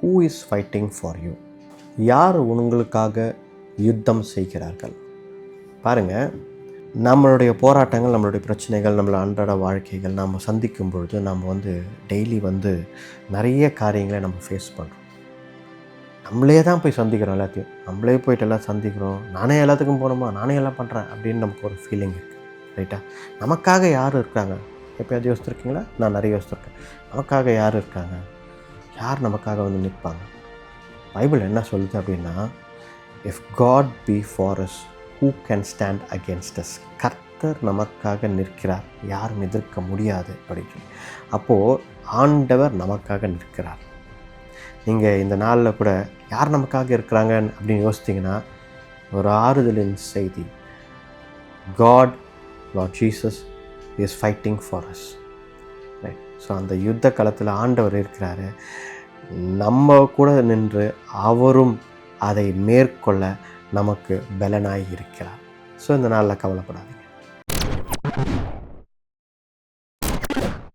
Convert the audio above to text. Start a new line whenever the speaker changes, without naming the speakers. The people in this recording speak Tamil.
Who is fighting for you? யார் உங்களுக்காக யுத்தம் செய்கிறார்கள்? பாருங்கள், நம்மளுடைய போராட்டங்கள், நம்மளுடைய பிரச்சனைகள், நம்மளோட அன்றாட வாழ்க்கைகள் நாம் சந்திக்கும் பொழுது நம்ம டெய்லி நிறைய காரியங்களை நம்ம ஃபேஸ் பண்ணுறோம். நம்மளே தான் போய் சந்திக்கிறோம், எல்லாத்தையும் நம்மளே போய்ட்டு எல்லாம் சந்திக்கிறோம். நானே எல்லாத்துக்கும் போகணுமா, நானே எல்லாம் பண்ணுறேன் அப்படின்னு நமக்கு ஒரு ஃபீலிங் இருக்குது, ரைட்டா? நமக்காக யார் இருக்காங்க? எப்போயாவது யோசித்துருக்கீங்களா? நான் நிறைய யோசித்துருக்கேன். நமக்காக யார் இருக்காங்க? யார் நமக்காக நிற்பாங்க? பைபிள் என்ன சொல்லுது அப்படின்னா, if God be for us who can stand against us? கர்த்தர் நமக்காக நிற்கிறார், யாரும் எதிர்க்க முடியாது அப்படின்னு சொல்லி. அப்போது ஆண்டவர் நமக்காக நிற்கிறார். நீங்கள் இந்த நாளில் கூட யார் நமக்காக இருக்கிறாங்க அப்படின்னு யோசித்தீங்கன்னா, ஒரு ஆறுதலின் செய்தி, God, Lord Jesus is fighting for us, right? So அந்த யுத்த காலத்தில் ஆண்டவர் இருக்கிறாரு, நம்ம கூட நின்று அவரும் அதை மேற்கொள்ள நமக்கு பலனாய் இருக்கிறார். ஸோ இந்த நாளில் கவலைப்படாதீங்க.